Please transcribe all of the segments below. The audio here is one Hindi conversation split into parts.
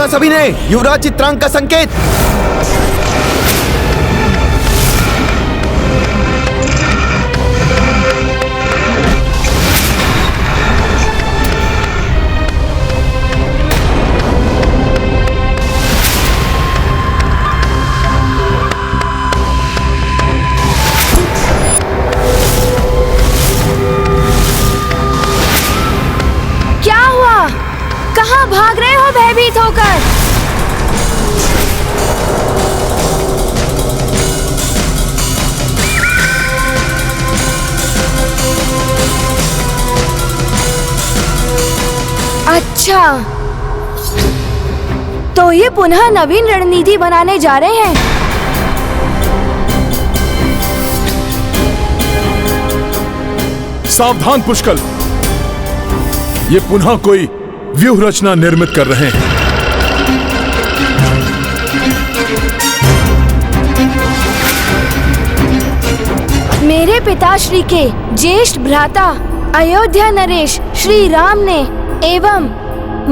सुना सभी ने? युवराज चित्रांग का संकेत। कहाँ भाग रहे हो भयभीत होकर? अच्छा, तो ये पुनः नवीन रणनीति बनाने जा रहे हैं। सावधान पुष्कल, ये पुनः कोई व्यूह रचना निर्मित कर रहे हैं। मेरे पिताश्री के ज्येष्ठ भ्राता अयोध्या नरेश श्री राम ने एवं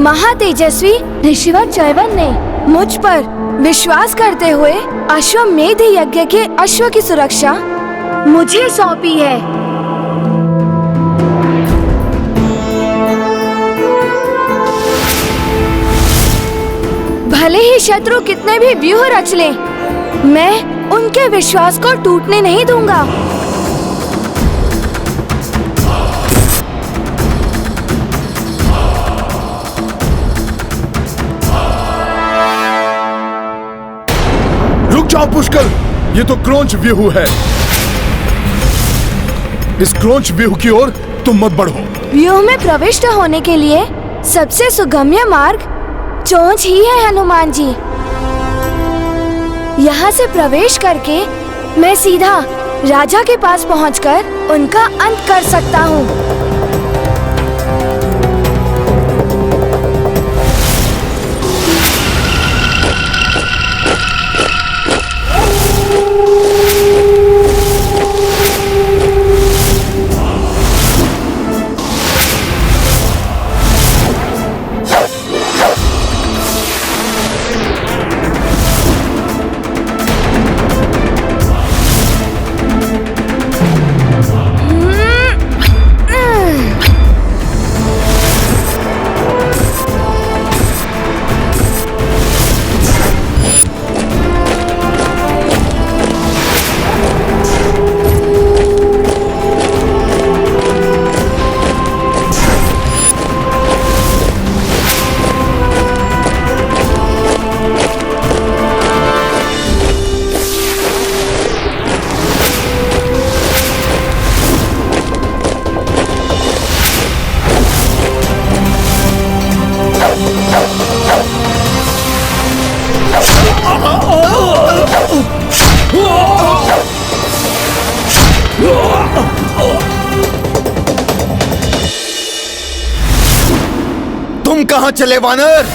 महातेजस्वी ऋषिवर चैवन ने मुझ पर विश्वास करते हुए अश्वमेध यज्ञ के अश्व की सुरक्षा मुझे सौंपी है। भले ही शत्रु कितने भी व्यूह रच लें, मैं उनके विश्वास को टूटने नहीं दूंगा। रुक जाओ पुष्कल, ये तो क्रोंच व्यूह है। इस क्रोंच व्यूह की ओर तुम मत बढ़ो। व्यूह में प्रविष्ट होने के लिए सबसे सुगम्य मार्ग चोंच ही है हनुमान जी। यहाँ से प्रवेश करके मैं सीधा राजा के पास पहुँचकर उनका अंत कर सकता हूँ। तुम कहां चले वानर?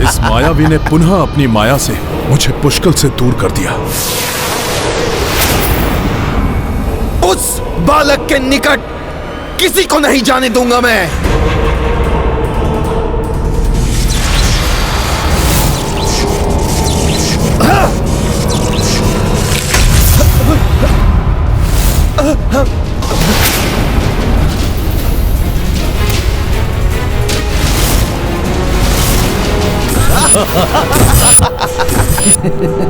इस मायावी ने पुनः अपनी माया से मुझे पुष्कल से दूर कर दिया। उस बालक के निकट किसी को नहीं जाने दूंगा मैं।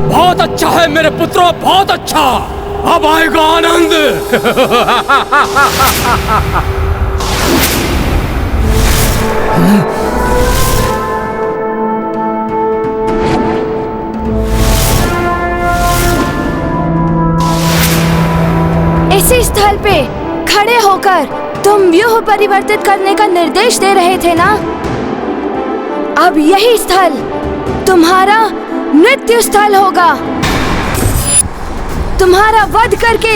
बहुत अच्छा है मेरे पुत्रों, बहुत अच्छा। अब आएगा आनंद। इसी स्थल पे खड़े होकर तुम व्यूह परिवर्तित करने का निर्देश दे रहे थे ना? अब यही स्थल तुम्हारा मृत्यु स्थल होगा। तुम्हारा वध करके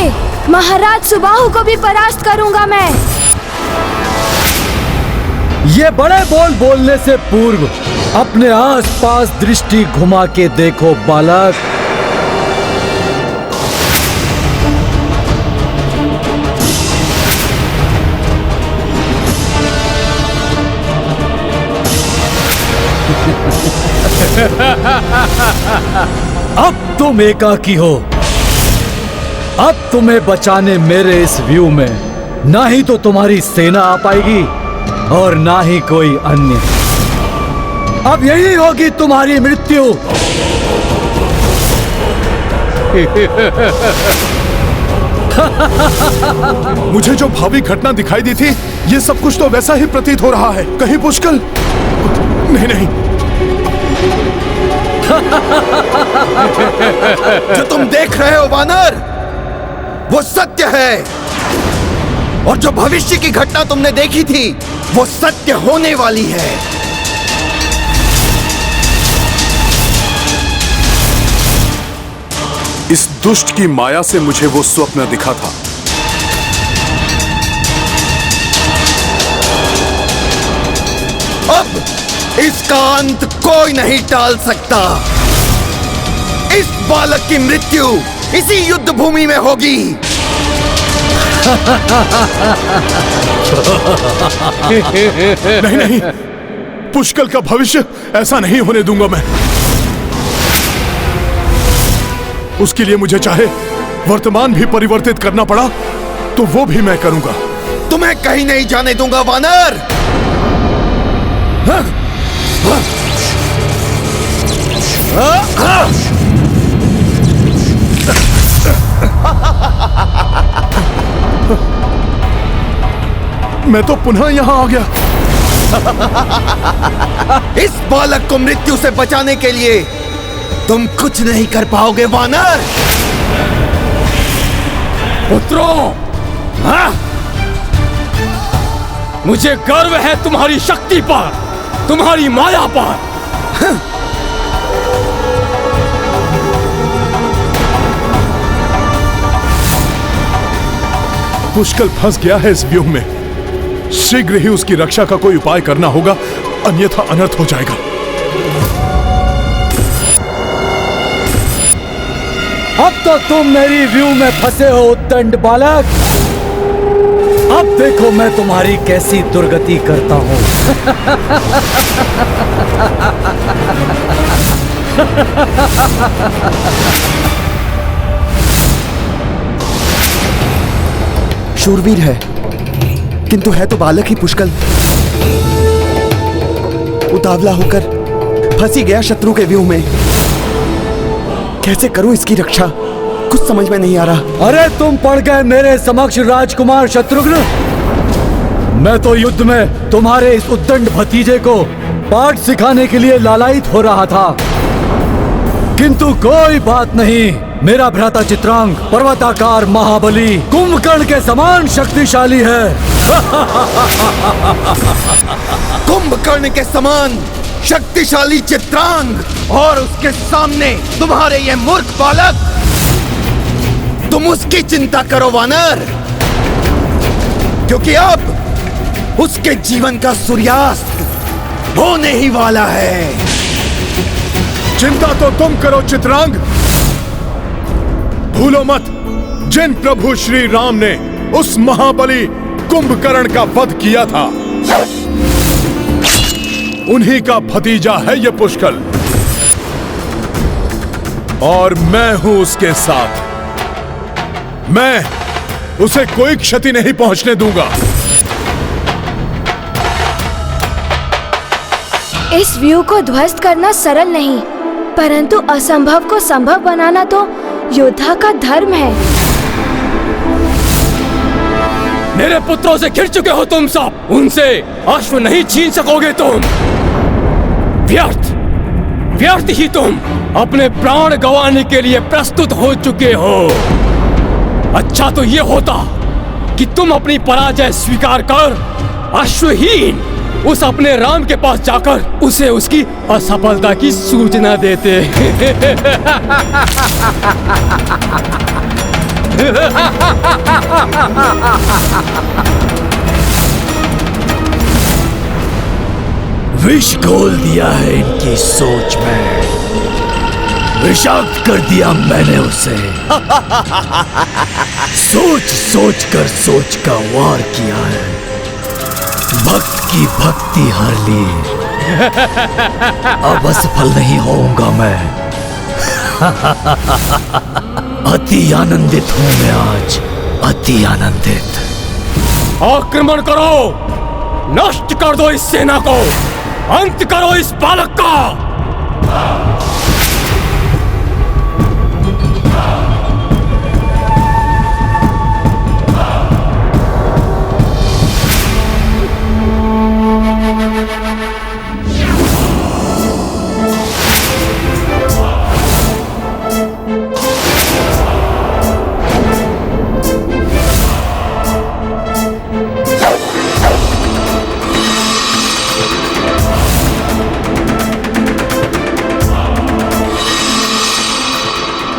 महाराज सुबाहु को भी परास्त करूंगा मैं। ये बड़े बोल बोलने से पूर्व अपने आसपास दृष्टि घुमा के देखो बालक। अब तुम एकाकी हो। अब तुम्हें बचाने मेरे इस व्यू में ना ही तो तुम्हारी सेना आ पाएगी और ना ही कोई अन्य। अब यही होगी तुम्हारी मृत्यु। मुझे जो भावी घटना दिखाई दी थी, ये सब कुछ तो वैसा ही प्रतीत हो रहा है। कहीं पुष्कल? नहीं नहीं। जो तुम देख रहे हो वानर, वो सत्य है। और जो भविष्य की घटना तुमने देखी थी, वो सत्य होने वाली है। इस दुष्ट की माया से मुझे वो स्वप्न दिखा था। अब इसका अंत कोई नहीं टाल सकता। इस बालक की मृत्यु इसी युद्ध भूमि में होगी। नहीं नहीं, पुष्कल का भविष्य ऐसा नहीं होने दूंगा मैं। उसके लिए मुझे चाहे वर्तमान भी परिवर्तित करना पड़ा तो वो भी मैं करूंगा। तुम्हें कहीं नहीं जाने दूंगा वानर। मैं तो पुनः यहां आ गया। इस बालक को मृत्यु से बचाने के लिए तुम कुछ नहीं कर पाओगे वानर। पुत्रों, हाँ? मुझे गर्व है तुम्हारी शक्ति पर, तुम्हारी माया पर। पुष्कल फंस गया है इस व्यूह में। शीघ्र ही उसकी रक्षा का कोई उपाय करना होगा, अन्यथा अनर्थ हो जाएगा। अब तो तुम मेरी व्यू में फंसे हो उद्दंड बालक। अब देखो मैं तुम्हारी कैसी दुर्गति करता हूं। शूरवीर है, किंतु है तो बालक ही पुष्कल। उतावला होकर फंसी गया शत्रु के व्यूह में। कैसे करूं इसकी रक्षा, कुछ समझ में नहीं आ रहा। अरे तुम पड़ गए मेरे समक्ष राजकुमार शत्रुघ्न। मैं तो युद्ध में तुम्हारे इस उद्दंड भतीजे को पाठ सिखाने के लिए लालायित हो रहा था, किंतु कोई बात नहीं। मेरा भ्राता चित्रांग पर्वताकार महाबली कुंभकर्ण के समान शक्तिशाली है। कुंभकर्ण के समान शक्तिशाली चित्रांग और उसके सामने तुम्हारे ये मूर्ख बालक। तुम उसकी चिंता करो वानर, क्योंकि अब उसके जीवन का सूर्यास्त होने ही वाला है। चिंता तो तुम करो चित्रांग। भूलो मत, जिन प्रभु श्री राम ने उस महाबली कुंभकर्ण का वध किया था, उन्हीं का भतीजा है ये पुष्कल। और मैं हूं उसके साथ। मैं उसे कोई क्षति नहीं पहुंचने दूंगा। इस व्यू को ध्वस्त करना सरल नहीं, परंतु असंभव को संभव बनाना तो योद्धा का धर्म है। मेरे पुत्रों से घिर चुके हो तुम सब। उनसे अश्व नहीं छीन सकोगे तुम। व्यर्थ व्यर्थ ही तुम अपने प्राण गंवाने के लिए प्रस्तुत हो चुके हो। अच्छा तो ये होता कि तुम अपनी पराजय स्वीकार कर अश्वहीन उस अपने राम के पास जाकर उसे उसकी असफलता की सूचना देते। विष घोल दिया है इनकी सोच में, विषाक्त कर दिया मैंने उसे। सोच सोच कर सोच का वार किया है, भक्त की भक्ति हर ली। अब असफल नहीं होऊंगा मैं। अति आनंदित हूं मैं आज, अति आनंदित। आक्रमण करो, नष्ट कर दो इस सेना को, अंत करो इस बालक का।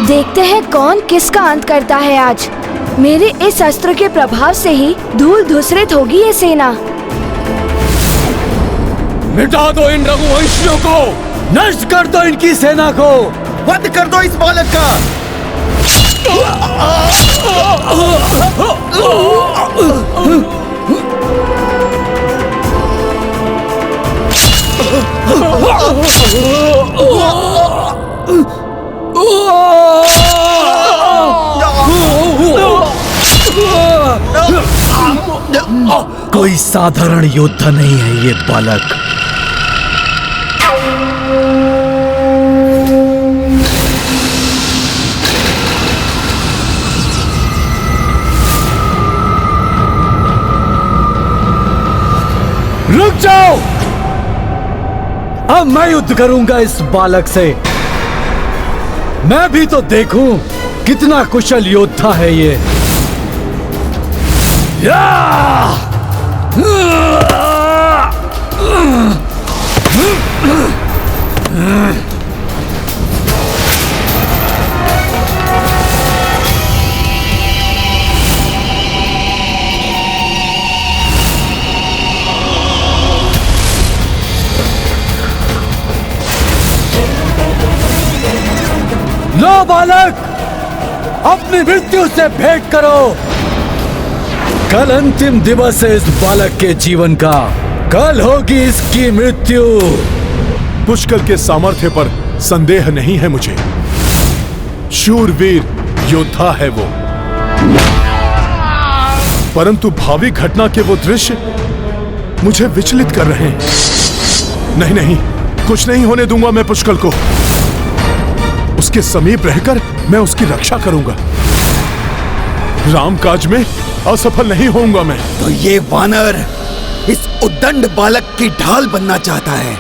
देखते हैं कौन किसका अंत करता है आज। मेरे इस अस्त्र के प्रभाव से ही धूल धूसरित होगी ये सेना। मिटा दो इन रघुवंशियों को, नष्ट कर दो इनकी सेना को, वध कर दो इस बालक का। कोई साधारण योद्धा नहीं है ये बालक। रुक जाओ, अब मैं युद्ध करूंगा इस बालक से। मैं भी तो देखूं कितना कुशल योद्धा है ये। लो बालक, अपनी मृत्यु से भेंट करो। कल अंतिम दिवस है इस बालक के जीवन का, कल होगी इसकी मृत्यु। पुष्कर के सामर्थ्य पर संदेह नहीं है मुझे। शूरवीर योद्धा है वो, परंतु भावी घटना के वो दृश्य मुझे विचलित कर रहे हैं। नहीं नहीं, कुछ नहीं होने दूंगा मैं पुष्कर को। उसके समीप रहकर मैं उसकी रक्षा करूंगा। रामकाज में असफल नहीं होऊंगा मैं। तो ये वानर इस उद्दंड बालक की ढाल बनना चाहता है,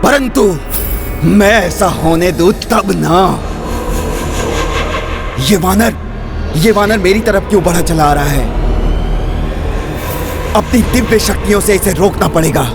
परंतु मैं ऐसा होने दूं तब ना। ये वानर मेरी तरफ क्यों बढ़ा चला आ रहा है? अपनी दिव्य शक्तियों से इसे रोकना पड़ेगा।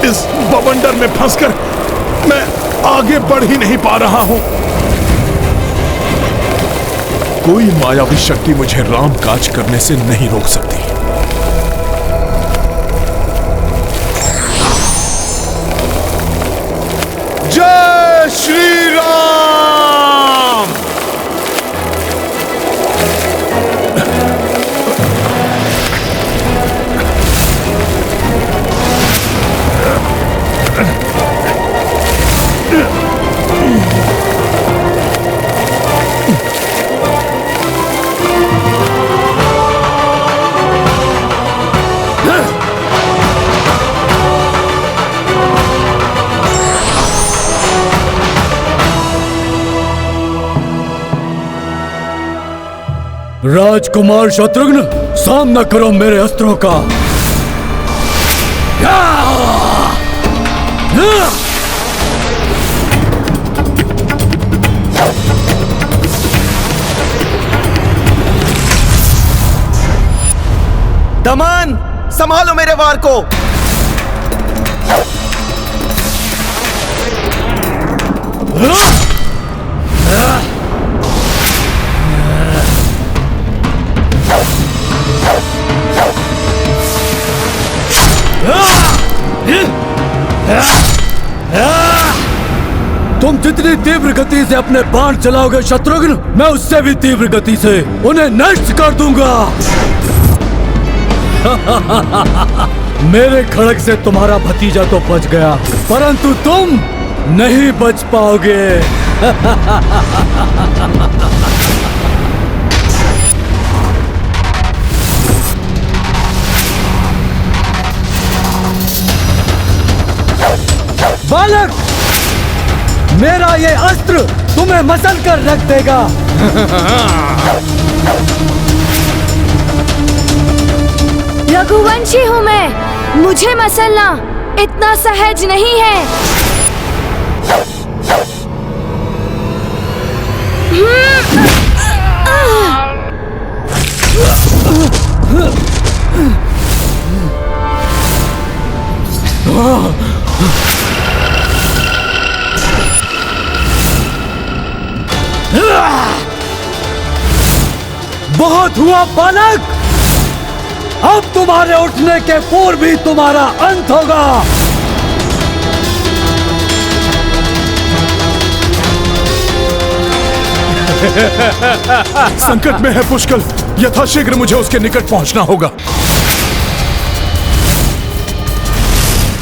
इस बवंडर में फंसकर मैं आगे बढ़ ही नहीं पा रहा हूं। कोई मायावी शक्ति मुझे रामकाज करने से नहीं रोक सकती। जय श्री राम। राजकुमार शत्रुघ्न, सामना करो मेरे अस्त्रों का। दमन, संभालो मेरे वार को। तुम जितनी तीव्र गति से अपने बाण चलाओगे शत्रुघ्न, मैं उससे भी तीव्र गति से उन्हें नष्ट कर दूंगा। मेरे खड़ग से तुम्हारा भतीजा तो बच गया, परंतु तुम नहीं बच पाओगे। बालक, मेरा ये अस्त्र तुम्हें मसल कर रख देगा। रघुवंशी हूँ मैं, मुझे मसलना इतना सहज नहीं है। बहुत हुआ बालक, अब तुम्हारे उठने के पूर्व भी तुम्हारा अंत होगा। संकट में है पुष्कल, यथाशीघ्र मुझे उसके निकट पहुंचना होगा।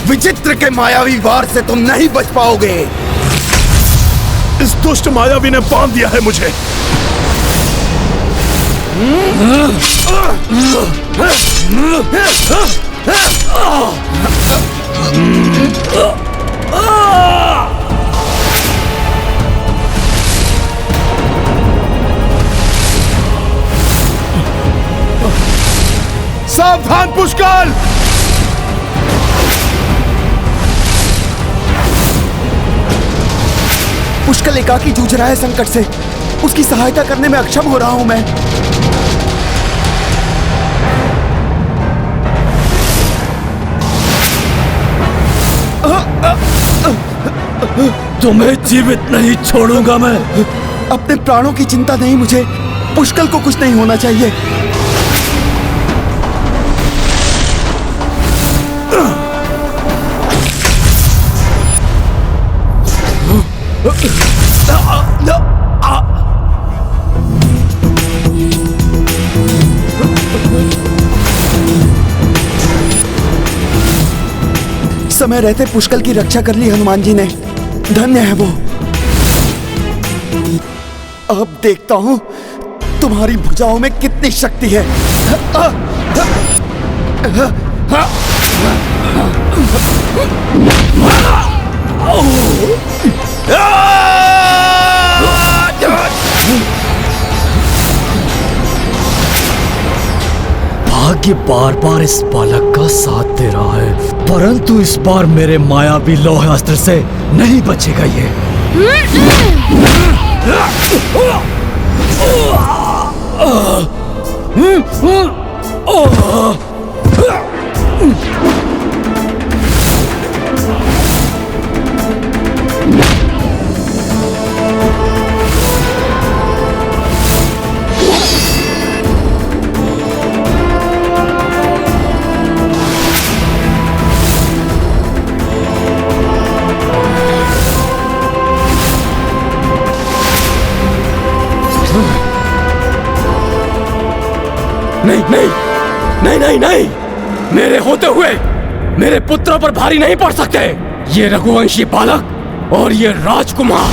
विचित्र के मायावी वार से तुम नहीं बच पाओगे। इस दुष्ट मायावी ने बांध दिया है मुझे। सावधान पुष्कल! पुष्कल एकाकी जूझ रहा है संकट से, उसकी सहायता करने में अक्षम हो रहा हूं मैं। तुम्हें जीवित नहीं छोड़ूंगा मैं। अपने प्राणों की चिंता नहीं मुझे, पुष्कल को कुछ नहीं होना चाहिए। समय रहते पुष्कल की रक्षा कर ली हनुमान जी ने, धन्य है वो। अब देखता हूं तुम्हारी भुजाओं में कितनी शक्ति है। भाग्य बार बार इस बालक का साथ दे रहा है, परंतु इस बार मेरे मायावी लौह अस्त्र से नहीं बचेगा ये। नहीं नहीं नहीं नहीं नहीं, मेरे होते हुए मेरे पुत्रों पर भारी नहीं पड़ सकते ये रघुवंशी बालक और ये राजकुमार।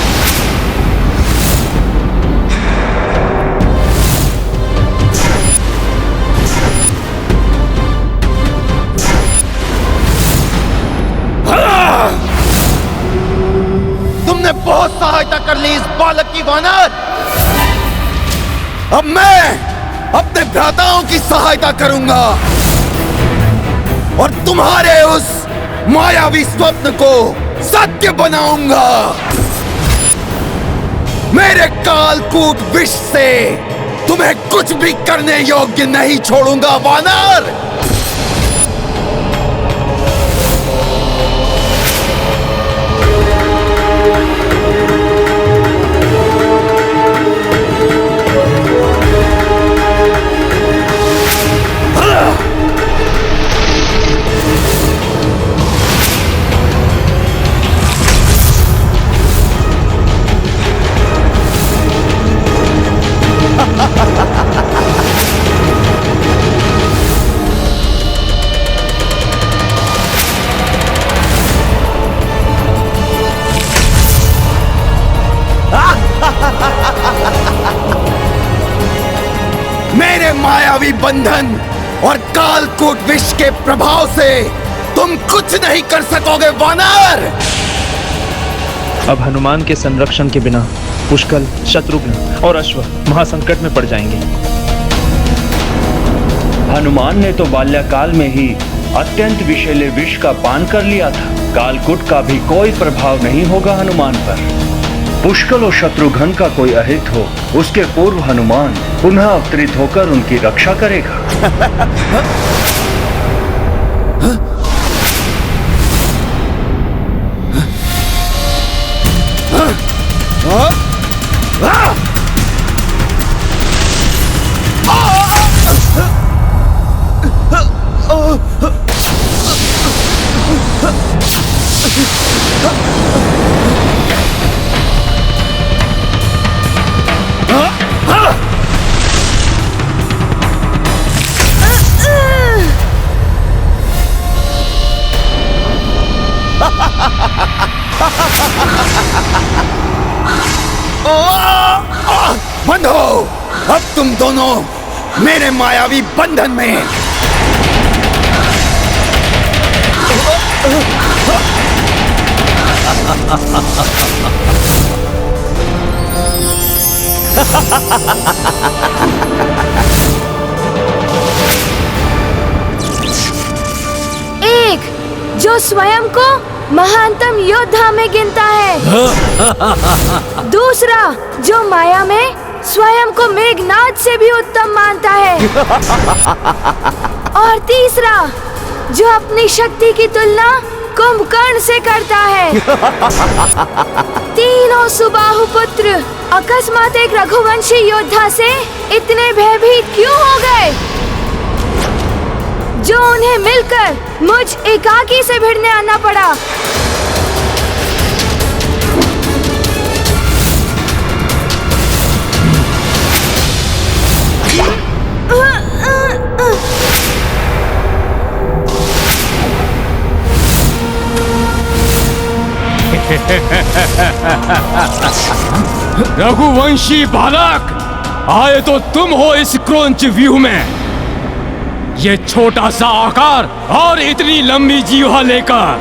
तुमने बहुत सहायता कर ली इस बालक की वानर। अब मैं अपने भ्राताओं की सहायता करूंगा और तुम्हारे उस मायावी स्वप्न को सत्य बनाऊंगा। मेरे कालकूट विष से तुम्हें कुछ भी करने योग्य नहीं छोड़ूंगा वानर। मेरे मायावी बंधन और कालकूट विष के प्रभाव से तुम कुछ नहीं कर सकोगे वानर। अब हनुमान के संरक्षण के बिना पुष्कल, शत्रुघ्न और अश्व महासंकट में पड़ जाएंगे। हनुमान ने तो बाल्यकाल में ही अत्यंत विषैले विष का पान कर लिया था। कालकूट का भी कोई प्रभाव नहीं होगा हनुमान पर। पुष्कल और शत्रुघ्न का कोई अहित हो, उसके पूर्व हनुमान पुनः अवतरित होकर उनकी रक्षा करेगा। बंद हो, अब तुम दोनों मेरे मायावी बंधन में। एक जो स्वयं को महानतम योद्धा में गिनता है, दूसरा जो माया में स्वयं को मेघनाद से भी उत्तम मानता है, और तीसरा जो अपनी शक्ति की तुलना कुंभकर्ण से करता है। तीनों सुबाहु पुत्र अकस्मात एक रघुवंशी योद्धा से इतने भयभीत क्यों हो गए, जो उन्हें मिलकर मुझ एकाकी से भिड़ने आना पड़ा। रघुवंशी बालक, आए तो तुम हो इस क्रौंच व्यूह में। ये छोटा सा आकार और इतनी लंबी जीवा लेकर,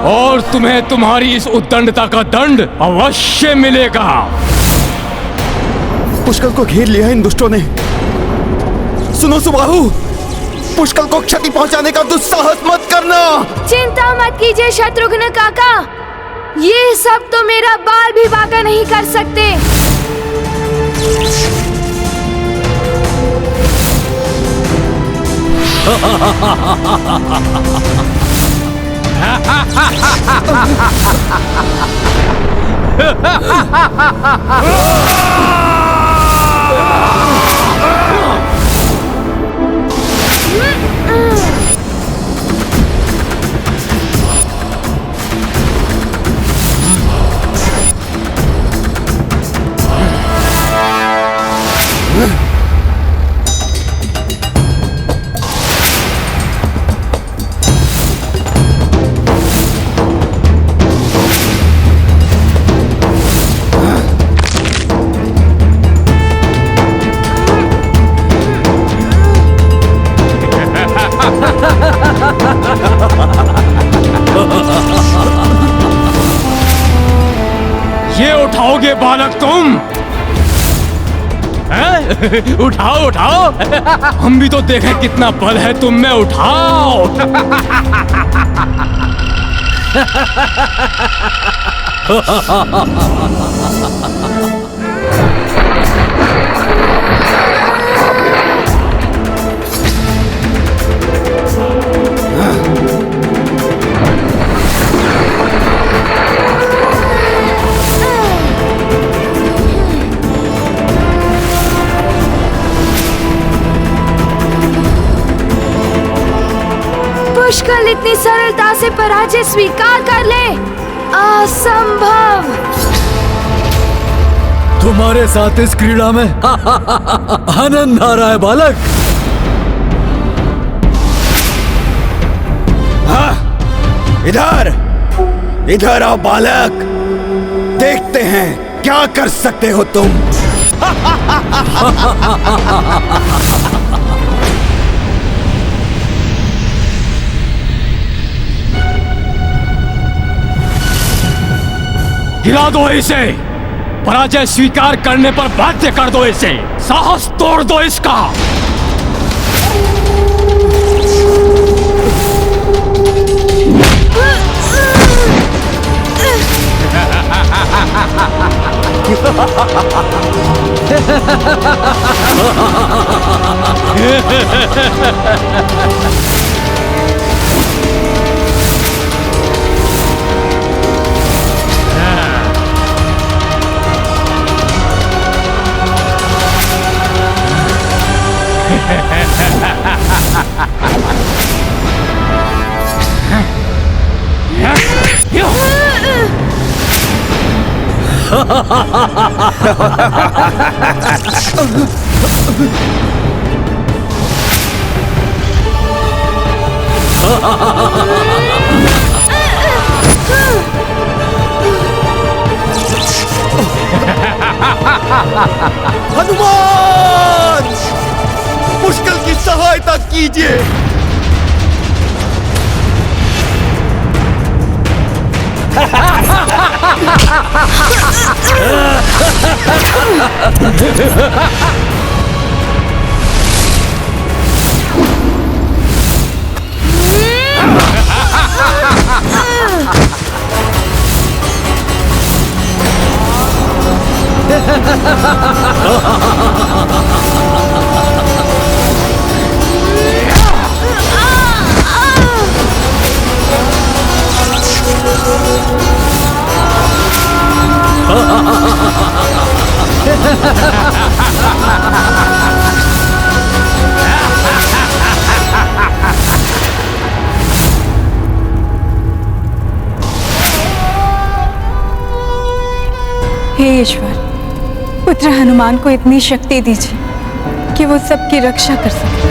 और तुम्हें तुम्हारी इस उद्दंडता का दंड अवश्य मिलेगा। पुष्कल को घेर लिया इन दुष्टों ने। सुनो सुबाहु, पुष्कल को क्षति पहुंचाने का दुस्साहस मत करना। चिंता मत कीजिए शत्रुघ्न काका, ये सब तो मेरा बाल भी बांका नहीं कर सकते। ये उठाओगे बालक तुम? उठाओ उठाओ, हम भी तो देखें कितना बल है तुम में, उठाओ। पुष्कल इतनी सरलता से पराजय स्वीकार कर ले, असंभव। तुम्हारे साथ इस क्रीड़ा में आनंद आ रहा है बालक। हाँ, इधर इधर आओ बालक, देखते हैं क्या कर सकते हो तुम। गिरा दो इसे, पराजय स्वीकार करने पर बाध्य कर दो इसे, साहस तोड़ दो इसका। हनुमान, पुष्कल की सहायता कीजिए। हे ईश्वर, पुत्र हनुमान को इतनी शक्ति दीजिए कि वो सबकी रक्षा कर सके।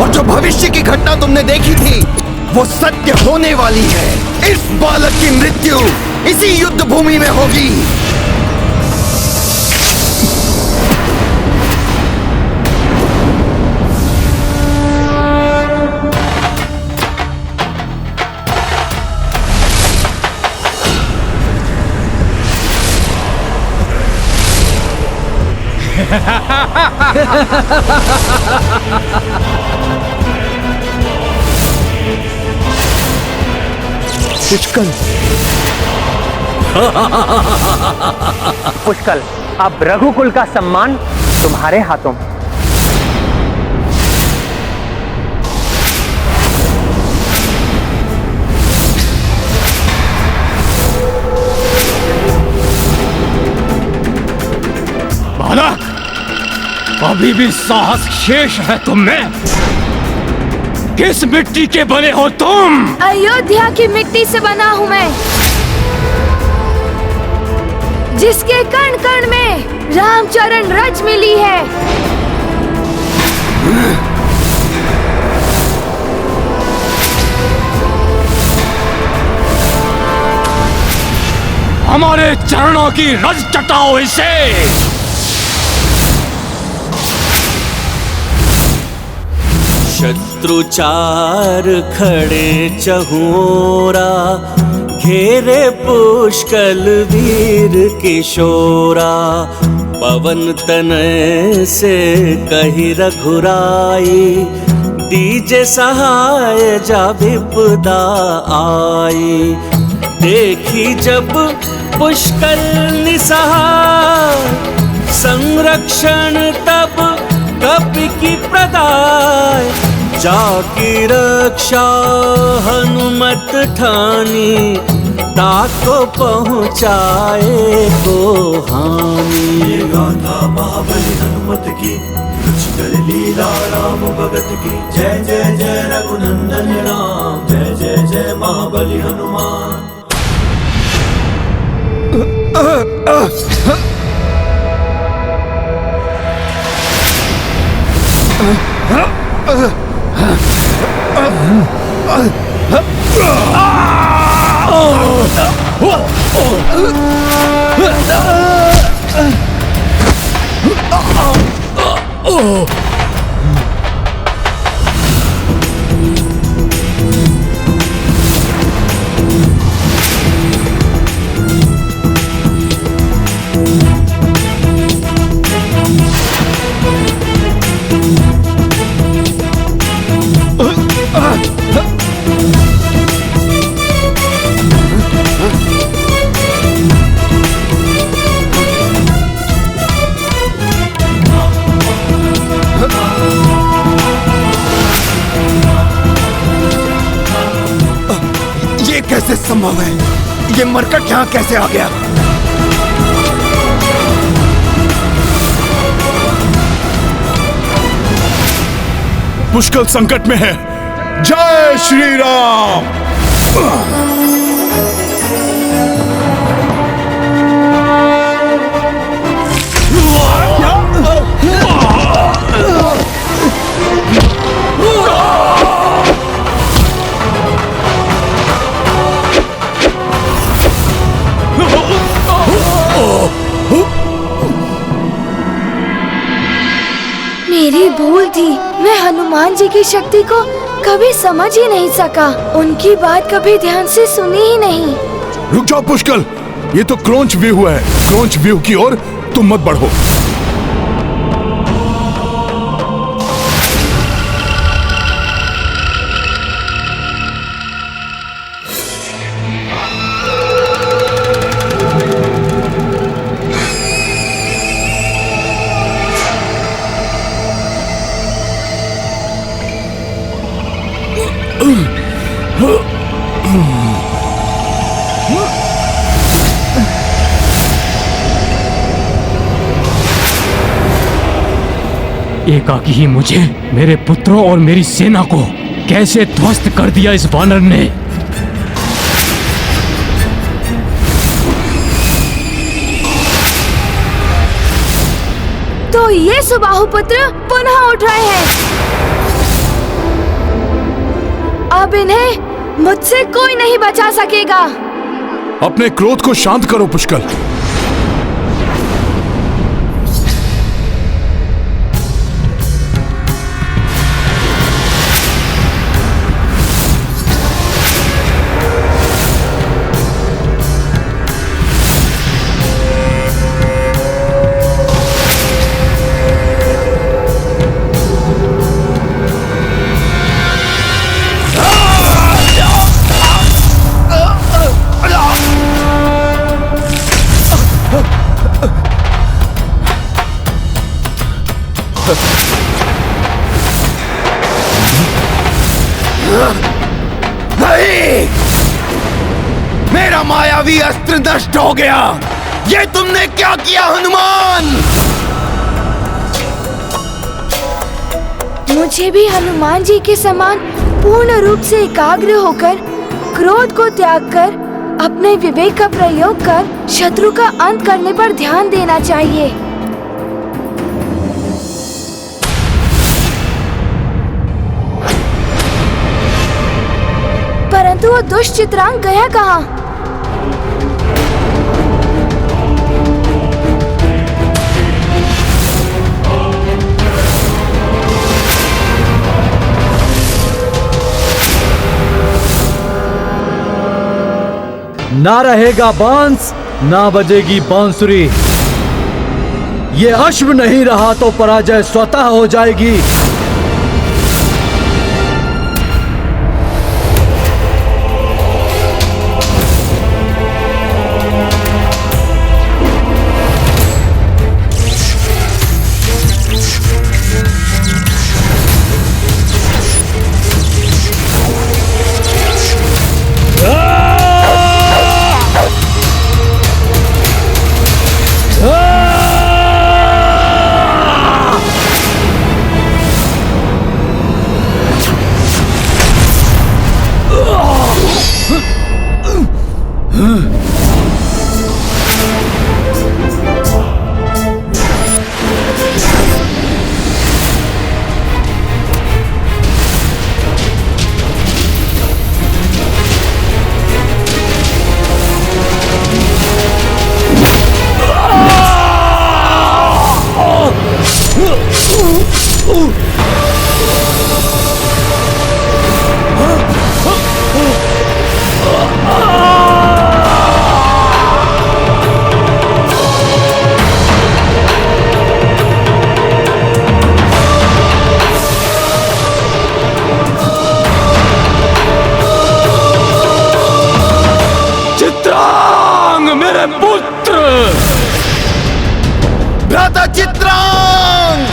और जो भविष्य की घटना तुमने देखी थी वो सत्य होने वाली है। इस बालक की मृत्यु इसी युद्ध भूमि में होगी। पुष्कल, अब रघुकुल का सम्मान तुम्हारे हाथों में। बालक, अभी भी साहस शेष है तुम में। किस मिट्टी के बने हो तुम? अयोध्या की मिट्टी से बना हूँ मैं, जिसके कण कण में रामचरण रज मिली है। हमारे चरणों की रज चटाओ इसे। शत्रुचार खड़े चहुरा, घेरे पुष्कल वीर किशोरा। पवन तनय से कही रघुराई, दीजे सहाय जा विपदा आई। देखी जब पुष्कल निसहाय, संरक्षण तब कपि की प्रदाय। जाकी रक्षा हनुमत ठानी, ताको पहुँचाए को हानि। गाथा महाबली हनुमत की, पुष्कल लीला राम भगत की। जय जय जय रघुनंदन राम, जय जय जय महाबली हनुमान। कैसे संभव है? ये मरकट यहाँ कैसे आ गया? पुष्कल संकट में है। जय श्री राम। मेरी भूल थी। मैं हनुमान जी की शक्ति को कभी समझ ही नहीं सका। उनकी बात कभी ध्यान से सुनी ही नहीं। रुक जाओ पुष्कल, ये तो क्रोंच व्यू है। क्रोंच व्यू की ओर तुम मत बढ़ो। एकाकी ही मुझे, मेरे पुत्रों और मेरी सेना को कैसे ध्वस्त कर दिया इस वानर ने। तो ये सुबाहु पुत्र पुनः उठ रहे हैं। अब इन्हें मुझसे कोई नहीं बचा सकेगा। अपने क्रोध को शांत करो पुष्कल। नहीं! मेरा मायावी अस्त्र नष्ट हो गया। ये तुमने क्या किया हनुमान? मुझे भी हनुमान जी के समान पूर्ण रूप से एकाग्र होकर, क्रोध को त्याग कर, अपने विवेक का प्रयोग कर शत्रु का अंत करने पर ध्यान देना चाहिए। परंतु वो दुष्ट चित्रांग गया कहाँ? ना रहेगा बांस, ना बजेगी बांसुरी। ये अश्व नहीं रहा तो पराजय स्वतः हो जाएगी। भ्राता चित्रांग!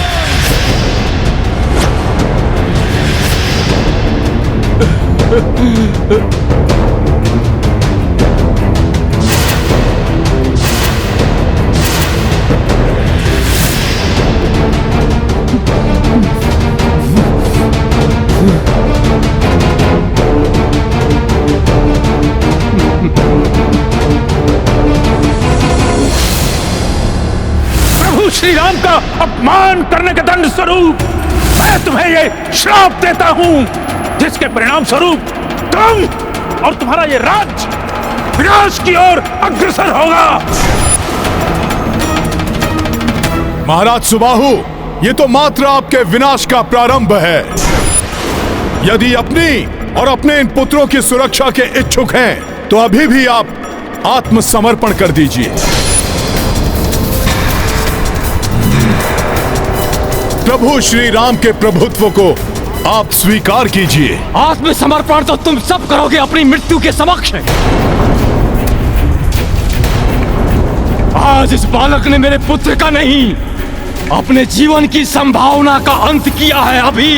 श्री राम का अपमान करने के दंड स्वरूप मैं तुम्हें ये श्राप देता हूं, जिसके परिणाम स्वरूप तुम और तुम्हारा ये राज्य विनाश की ओर अग्रसर होगा। महाराज सुबाहु, ये तो मात्र आपके विनाश का प्रारंभ है। यदि अपनी और अपने इन पुत्रों की सुरक्षा के इच्छुक हैं, तो अभी भी आप आत्मसमर्पण कर दीजिए। प्रभु श्री राम के प्रभुत्व को आप स्वीकार कीजिए। आत्मसमर्पण तो तुम सब करोगे अपनी मृत्यु के समक्ष। आज इस बालक ने मेरे पुत्र का नहीं, अपने जीवन की संभावना का अंत किया है। अभी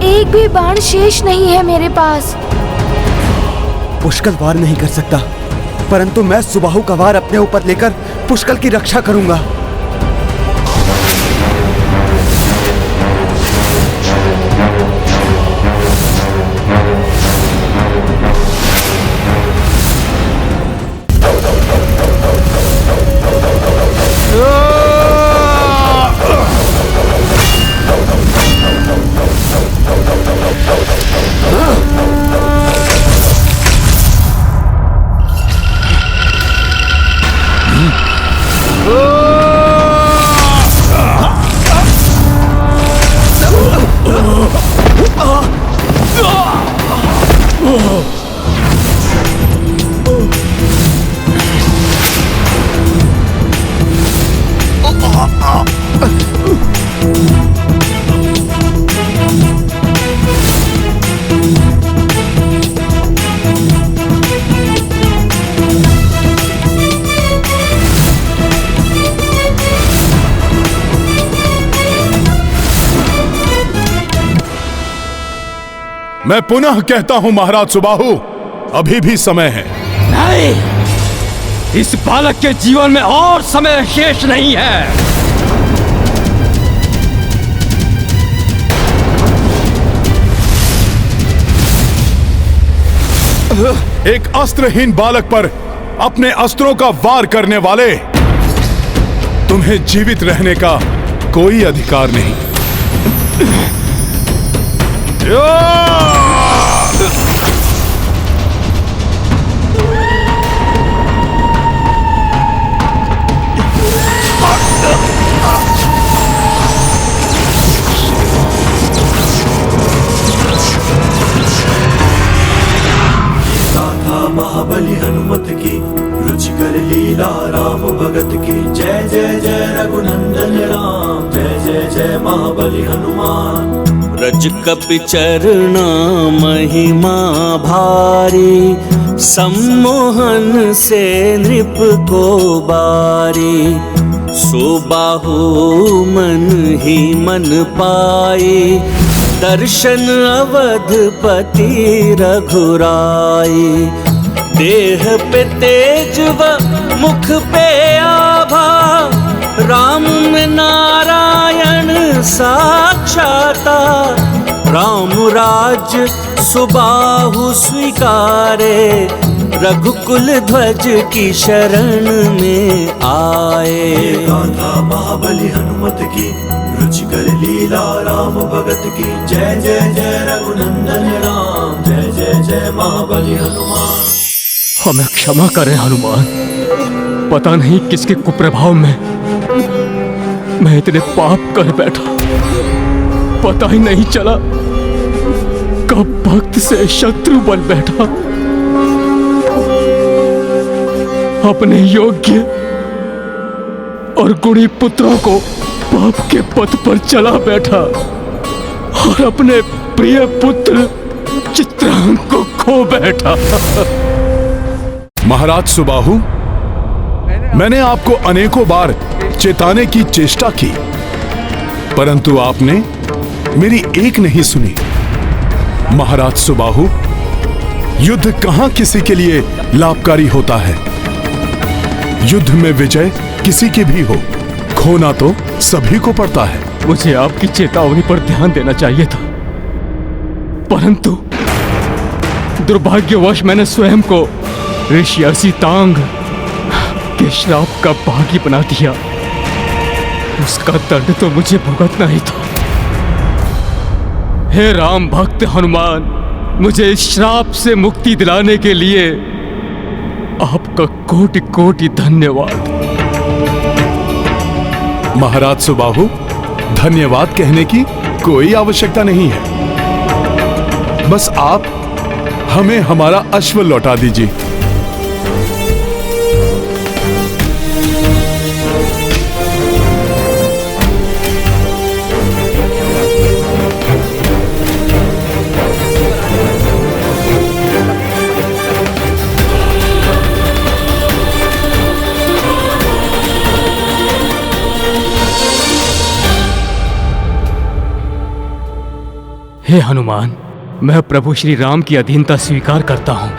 एक भी बाण शेष नहीं है मेरे पास। पुष्कल वार नहीं कर सकता, परंतु मैं सुबाहु का वार अपने ऊपर लेकर पुष्कल की रक्षा करूंगा। मैं पुनः कहता हूं महाराज सुबाहु, अभी भी समय है। नहीं, इस बालक के जीवन में और समय शेष नहीं है। एक अस्त्रहीन बालक पर अपने अस्त्रों का वार करने वाले तुम्हें जीवित रहने का कोई अधिकार नहीं। महाबली हनुमत की रुचिकर लीला राम भगत की जय जय जय रघुनंदन राम जय जय जय महाबली हनुमान। रज कपि चरना महिमा भारी सम्मोहन से नृप को बारी। सुबाहु मन ही मन पाए दर्शन अवधपति रघुराई। देह पे तेज व मुख पे आभा राम में नारायण साक्षात्कार। राम राज्य सुबाहु स्वीकारे रघुकुल ध्वज की शरण में आए। गाथा महाबली हनुमत की रुचिकर लीला राम भगत की जय जय जय रघुनंदन राम जय जय जय महाबली हनुमान। हमें क्षमा करें हनुमान, पता नहीं किसके कुप्रभाव में मैं इतने पाप कर बैठा। पता ही नहीं चला कब भक्त से शत्रु बन बैठा। अपने योग्य और गुणी पुत्रों को पाप के पथ पर चला बैठा और अपने प्रिय पुत्र चित्रांग को खो बैठा। महाराज सुबाहु, मैंने आपको अनेकों बार चेताने की चेष्टा की, परंतु आपने मेरी एक नहीं सुनी। महाराज सुबाहु, युद्ध कहां किसी के लिए लाभकारी होता है। युद्ध में विजय किसी की भी हो, खोना तो सभी को पड़ता है। मुझे आपकी चेतावनी पर ध्यान देना चाहिए था, परंतु दुर्भाग्यवश मैंने स्वयं को ऋषि असितांग के श्राप का भागी बना दिया। उसका दंड तो मुझे भुगतना ही था। हे राम भक्त हनुमान, मुझे इस श्राप से मुक्ति दिलाने के लिए आपका कोटि कोटि धन्यवाद। महाराज सुबाहु, धन्यवाद कहने की कोई आवश्यकता नहीं है। बस आप हमें हमारा अश्व लौटा दीजिए। हे हनुमान, मैं प्रभु श्री राम की अधीनता स्वीकार करता हूं।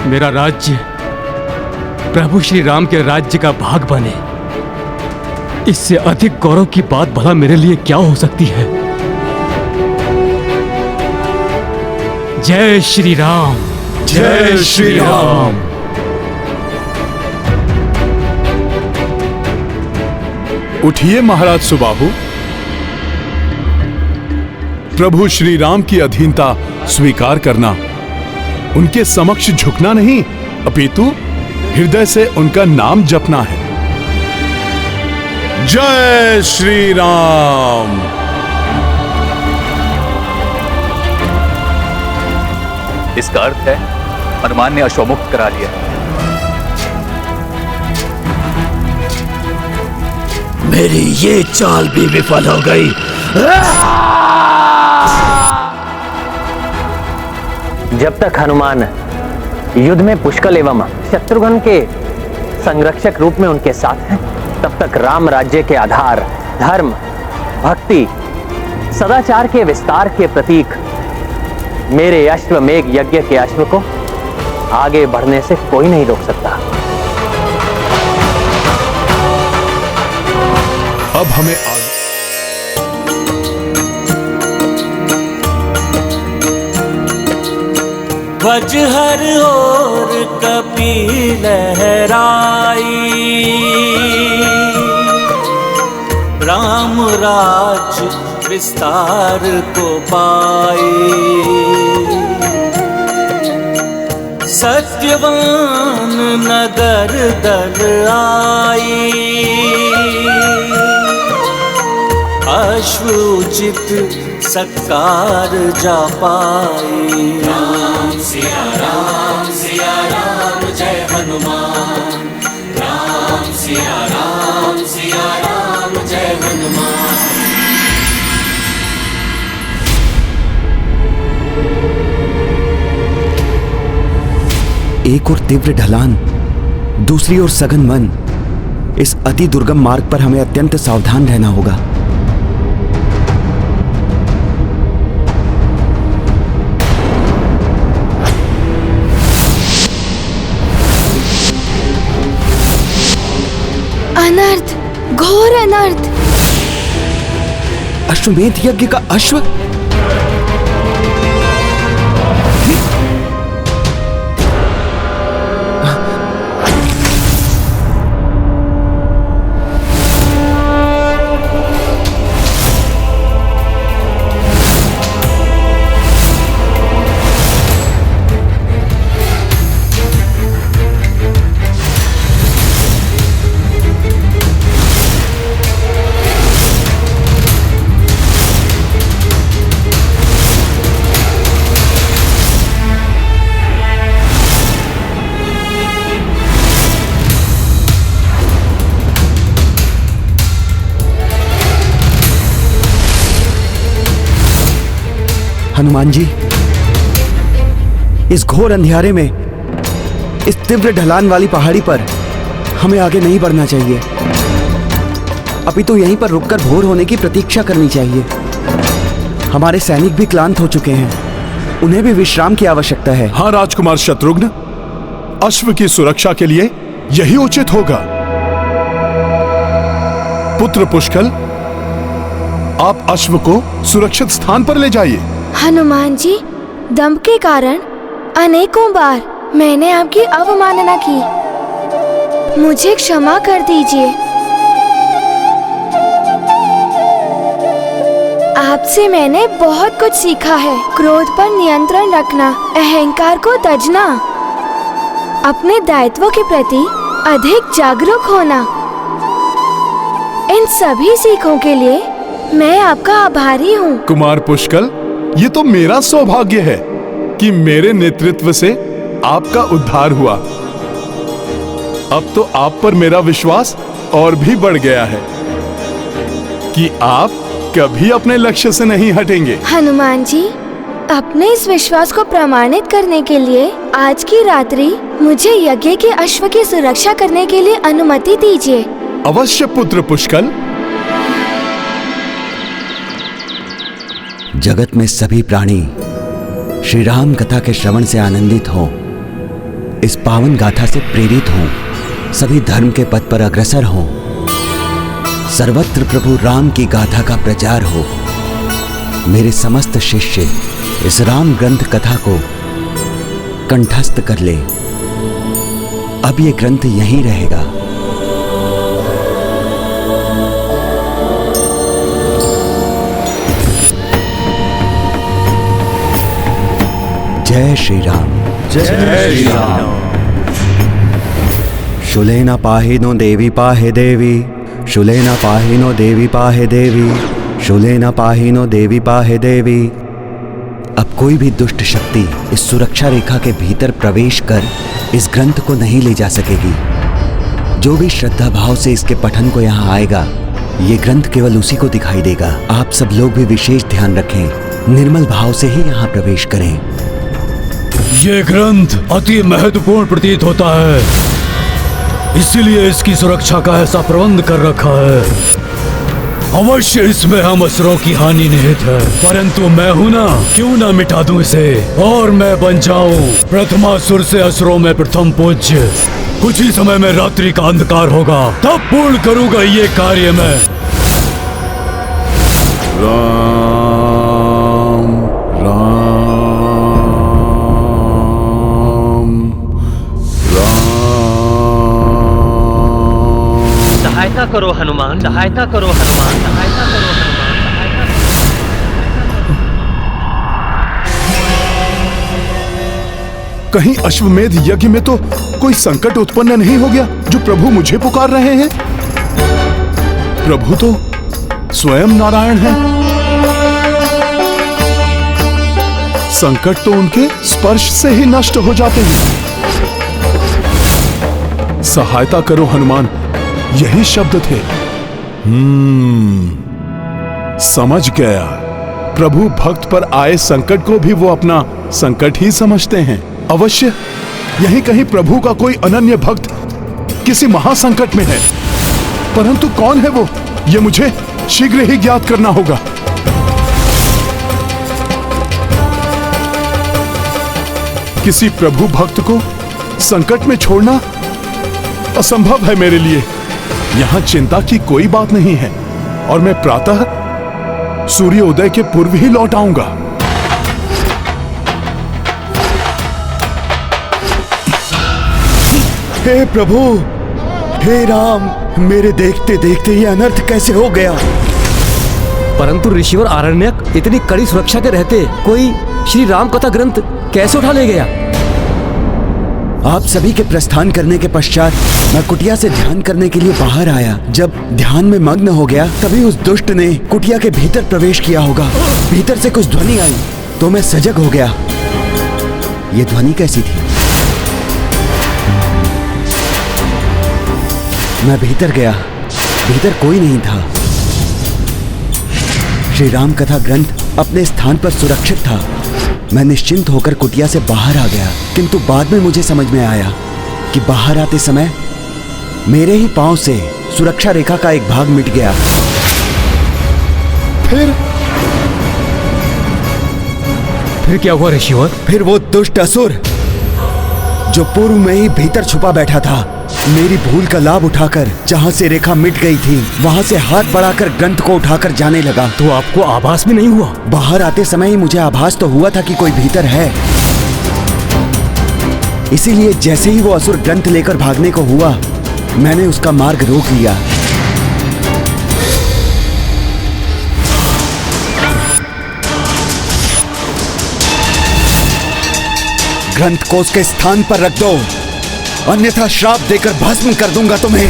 मेरा राज्य प्रभु श्री राम के राज्य का भाग बने, इससे अधिक गौरव की बात भला मेरे लिए क्या हो सकती है। जय श्री राम, जय श्री राम। उठिए महाराज सुबाहु, प्रभु श्री राम की अधीनता स्वीकार करना, उनके समक्ष झुकना नहीं, अपितु हृदय से उनका नाम जपना है। जय श्री राम। इसका अर्थ है हनुमान ने अश्वमुक्त करा लिया। मेरी ये चाल भी विफल हो गई। जब तक हनुमान युद्ध में पुष्कल एवं शत्रुघ्न के संरक्षक रूप में उनके साथ हैं, तब तक राम राज्य के आधार, धर्म, भक्ति, सदाचार के विस्तार के प्रतीक मेरे अश्वमेघ यज्ञ के अश्व को आगे बढ़ने से कोई नहीं रोक सकता। अब हमें ध्वज हर ओर कपि लहराई। राम राज विस्तार को पाए। सत्यवान नगर दल आई, अश्वउचित सत्कार जा पाए। राम सिया राम जय हनुमान। राम सिया राम जय हनुमान। एक और तीव्र ढलान, दूसरी ओर सघन वन। इस अति दुर्गम मार्ग पर हमें अत्यंत सावधान रहना होगा। अनर्थ, घोर अनर्थ। अश्वमेध यज्ञ का अश्व। हनुमान जी, इस घोर अंधियारे में, इस तीव्र ढलान वाली पहाड़ी पर हमें आगे नहीं बढ़ना चाहिए। अभी तो यहीं पर रुककर भोर होने की प्रतीक्षा करनी चाहिए। हमारे सैनिक भी क्लांत हो चुके हैं, उन्हें भी विश्राम की आवश्यकता है। हाँ राजकुमार शत्रुघ्न, अश्व की सुरक्षा के लिए यही उचित होगा। पुत्र पुष्कल, आप अश्व को सुरक्षित स्थान पर ले जाइए। हनुमान जी, दंभ के कारण अनेकों बार मैंने आपकी अवमानना की, मुझे क्षमा कर दीजिए। आपसे मैंने बहुत कुछ सीखा है। क्रोध पर नियंत्रण रखना, अहंकार को तजना, अपने दायित्वों के प्रति अधिक जागरूक होना। इन सभी सीखों के लिए मैं आपका आभारी हूँ। कुमार पुष्कल, ये तो मेरा सौभाग्य है कि मेरे नेतृत्व से आपका उद्धार हुआ। अब तो आप पर मेरा विश्वास और भी बढ़ गया है कि आप कभी अपने लक्ष्य से नहीं हटेंगे। हनुमान जी, अपने इस विश्वास को प्रमाणित करने के लिए आज की रात्रि मुझे यज्ञ के अश्व की सुरक्षा करने के लिए अनुमति दीजिए। अवश्य पुत्र पुष्कल। जगत में सभी प्राणी श्री राम कथा के श्रवण से आनंदित हों, इस पावन गाथा से प्रेरित हों, सभी धर्म के पथ पर अग्रसर हों, सर्वत्र प्रभु राम की गाथा का प्रचार हो। मेरे समस्त शिष्य इस राम ग्रंथ कथा को कंठस्थ कर ले। अब ये ग्रंथ यहीं रहेगा। जय श्री राम। जय श्री राम। शूलेन पाहिनो देवी पाहे देवी, शूलेन पाहिनो देवी पाहे देवी, शूलेन पाहिनो देवी पाहे देवी। अब कोई भी दुष्ट शक्ति इस सुरक्षा रेखा के भीतर प्रवेश कर इस ग्रंथ को नहीं ले जा सकेगी। जो भी श्रद्धा भाव से इसके पठन को यहाँ आएगा, ये ग्रंथ केवल उसी को दिखाई देगा। आप सब लोग भी विशेष ध्यान रखें, निर्मल भाव से ही यहाँ प्रवेश करें। ये ग्रंथ अति महत्वपूर्ण प्रतीत होता है, इसीलिए इसकी सुरक्षा का ऐसा प्रबंध कर रखा है। अवश्य इसमें हम असुरों की हानि निहित है, परंतु मैं हूं ना, क्यों ना मिटा दूं इसे और मैं बन जाऊं प्रथमासुर से असुरों में प्रथम पूज्य। कुछ ही समय में रात्रि का अंधकार होगा, तब पूर्ण करूंगा ये कार्य मैं। सहायता करो हनुमान, सहायता करो हनुमान, सहायता करो हनुमान, सहायता करो। कहीं अश्वमेध यज्ञ में तो कोई संकट उत्पन्न नहीं हो गया जो प्रभु मुझे पुकार रहे हैं? प्रभु तो स्वयं नारायण हैं। संकट तो उनके स्पर्श से ही नष्ट हो जाते हैं। सहायता करो हनुमान, यही शब्द थे। समझ गया। प्रभु भक्त पर आए संकट को भी वो अपना संकट ही समझते हैं। अवश्य यहीं कहीं प्रभु का कोई अनन्य भक्त किसी महासंकट में है, परंतु कौन है वो, ये मुझे शीघ्र ही ज्ञात करना होगा। किसी प्रभु भक्त को संकट में छोड़ना असंभव है मेरे लिए। यहां चिंता की कोई बात नहीं है और मैं प्रातः सूर्योदय के पूर्व ही लौट आऊंगा। हे प्रभु, हे राम, मेरे देखते देखते ये अनर्थ कैसे हो गया? परंतु ऋषिवर आरण्यक इतनी कड़ी सुरक्षा के रहते कोई श्री राम कथा ग्रंथ कैसे उठा ले गया? आप सभी के प्रस्थान करने के पश्चात मैं कुटिया से ध्यान करने के लिए बाहर आया। जब ध्यान में मग्न हो गया तभी उस दुष्ट ने कुटिया के भीतर प्रवेश किया होगा। भीतर से कुछ ध्वनि आई तो मैं सजग हो गया। ये ध्वनि कैसी थी? मैं भीतर गया, भीतर कोई नहीं था। श्री राम कथा ग्रंथ अपने स्थान पर सुरक्षित था। मैं निश्चिंत होकर कुटिया से बाहर आ गया, किंतु बाद में मुझे समझ में आया कि बाहर आते समय मेरे ही पांव से सुरक्षा रेखा का एक भाग मिट गया। फिर क्या हुआ ऋषिवर? फिर वो दुष्ट असुर जो पूर्व में ही भीतर छुपा बैठा था, मेरी भूल का लाभ उठाकर जहां से रेखा मिट गई थी वहां से हाथ बढ़ाकर ग्रंथ को उठाकर जाने लगा। तो आपको आभास भी नहीं हुआ? बाहर आते समय ही मुझे आभास तो हुआ था कि कोई भीतर है। इसीलिए जैसे ही वो असुर ग्रंथ लेकर भागने को हुआ, मैंने उसका मार्ग रोक लिया। ग्रंथ को उसके स्थान पर रख दो, अन्यथा श्राप देकर भस्म कर दूंगा तुम्हें।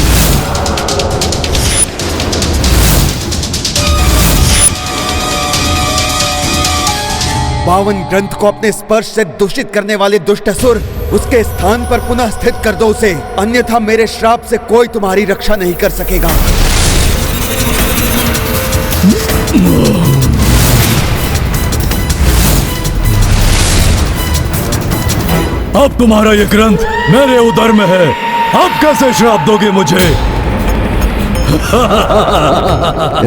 पावन ग्रंथ को अपने स्पर्श से दूषित करने वाले दुष्ट असुर, उसके स्थान पर पुनः स्थित कर दो उसे, अन्यथा मेरे श्राप से कोई तुम्हारी रक्षा नहीं कर सकेगा। अब तुम्हारा ये ग्रंथ मेरे उदर में है, अब कैसे श्राप दोगे मुझे?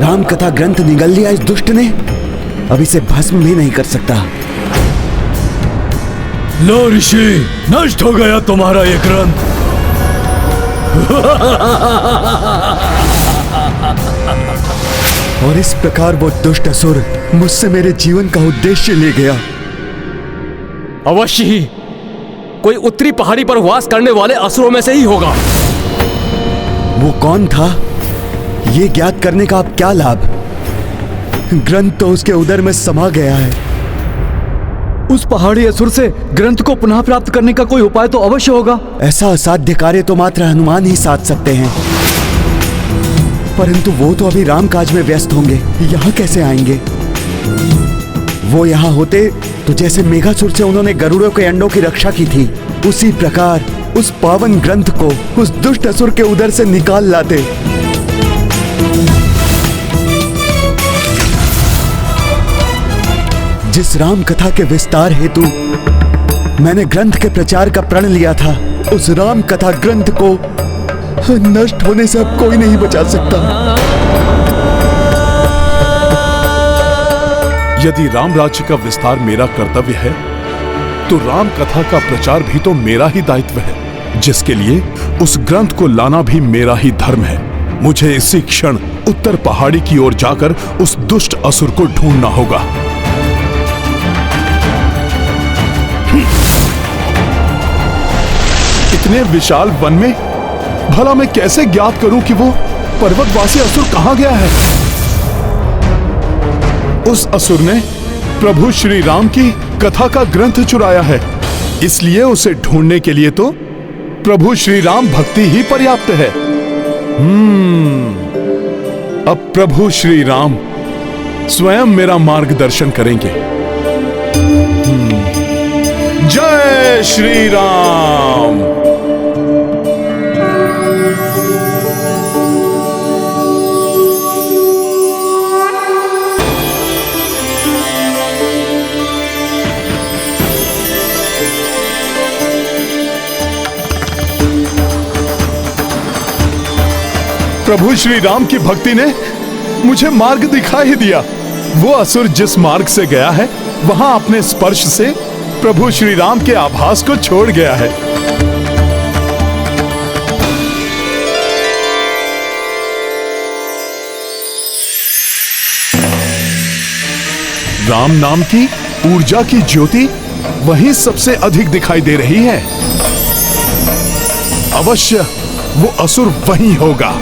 राम कथा ग्रंथ निगल लिया इस दुष्ट ने, अब इसे भस्म भी नहीं कर सकता। लो ऋषि, नष्ट हो गया तुम्हारा ये ग्रंथ। और इस प्रकार वो दुष्ट असुर मुझसे मेरे जीवन का उद्देश्य ले गया। अवश्य ही कोई उत्तरी पहाड़ी पर वास करने वाले असुरों में से ही होगा। वो कौन था, ये ज्ञात करने का अब क्या लाभ? ग्रंथ तो उसके उदर में समा गया है। उस पहाड़ी असुर से ग्रंथ को पुनः प्राप्त करने का कोई उपाय तो अवश्य होगा। ऐसा असाध्य कार्य तो मात्र हनुमान ही साध सकते हैं, परंतु वो तो अभी रामकाज में व्यस्त होंगे, यहाँ कैसे आएंगे? वो यहाँ होते तो जैसे मेघासुर से उन्होंने गरुड़ों के अंडों की रक्षा की थी, उसी प्रकार उस पावन ग्रंथ को उस दुष्ट असुर के उदर से निकाल लाते। जिस राम कथा के विस्तार हेतु मैंने ग्रंथ के प्रचार का प्रण लिया था, उस राम कथा ग्रंथ को नष्ट होने से अब कोई नहीं बचा सकता। यदि राम राज्य का विस्तार मेरा कर्तव्य है, तो राम कथा का प्रचार भी तो मेरा ही दायित्व है, जिसके लिए उस ग्रंथ को लाना भी मेरा ही धर्म है। मुझे इसी क्षण उत्तर पहाड़ी की ओर जाकर उस दुष्ट असुर को ढूंढना होगा। इतने विशाल वन में भला मैं कैसे ज्ञात करूं कि वो पर्वतवासी असुर कहाँ गया है? उस असुर ने प्रभु श्री राम की कथा का ग्रंथ चुराया है, इसलिए उसे ढूंढने के लिए तो प्रभु श्री राम भक्ति ही पर्याप्त है। अब प्रभु श्री राम स्वयं मेरा मार्गदर्शन करेंगे। जय श्री राम। प्रभु श्री राम की भक्ति ने मुझे मार्ग दिखा ही दिया। वो असुर जिस मार्ग से गया है वहां अपने स्पर्श से प्रभु श्री राम के आभास को छोड़ गया है। राम नाम की ऊर्जा की ज्योति वहीं सबसे अधिक दिखाई दे रही है। अवश्य वो असुर वहीं होगा।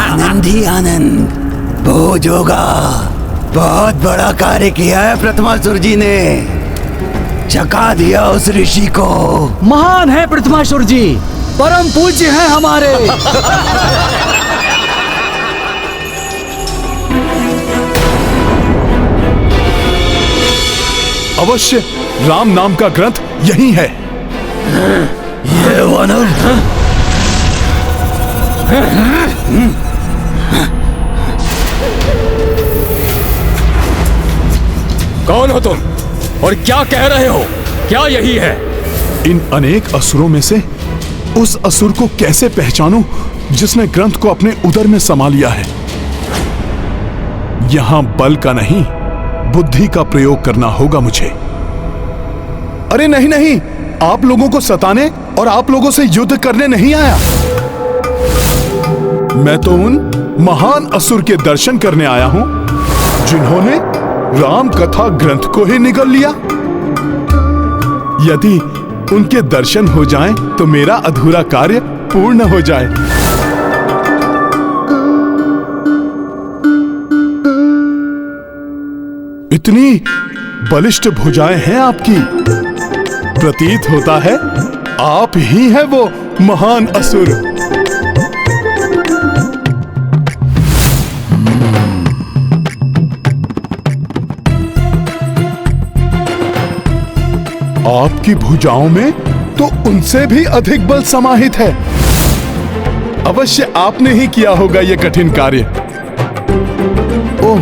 आनंद ही आनंद, भोज होगा। बहुत बड़ा कार्य किया है प्रथमासुर जी ने, चका दिया उस ऋषि को। महान है प्रथमासुर जी, परम पूज्य हैं हमारे। अवश्य राम नाम का ग्रंथ यही है। ये वानर कौन हो तुम और क्या कह रहे हो? क्या यही है? इन अनेक असुरों में से उस असुर को कैसे पहचानूं जिसने ग्रंथ को अपने उदर में समा लिया है? यहां बल का नहीं, बुद्धि का प्रयोग करना होगा मुझे। अरे नहीं नहीं, आप लोगों को सताने और आप लोगों से युद्ध करने नहीं आया। मैं तो उन महान असुर के दर्शन करने आया हूं जिन्होंने राम कथा ग्रंथ को ही निगल लिया। यदि उनके दर्शन हो जाएं तो मेरा अधूरा कार्य पूर्ण हो जाए। इतनी बलिष्ठ भुजाएं हैं आपकी, प्रतीत होता है आप ही हैं वो महान असुर। आपकी भुजाओं में तो उनसे भी अधिक बल समाहित है। अवश्य आपने ही किया होगा ये कठिन कार्य। ओह,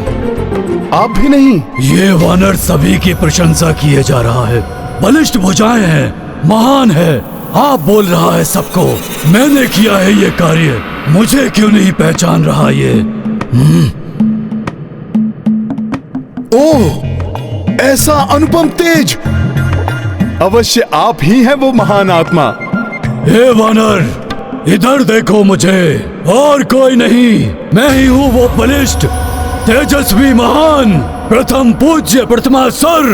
आप भी नहीं? ये वानर सभी की प्रशंसा किए जा रहा है। बलिष्ठ भुजाएं हैं, महान है। आप बोल रहा है सबको, मैंने किया है ये कार्य, मुझे क्यों नहीं पहचान रहा ये? ओह, ऐसा अनुपम तेज! अवश्य आप ही हैं वो महान आत्मा। हे वानर, इधर देखो मुझे, और कोई नहीं, मैं ही हूँ वो बलिष्ठ तेजस्वी महान प्रथम पूज्य प्रथमासुर।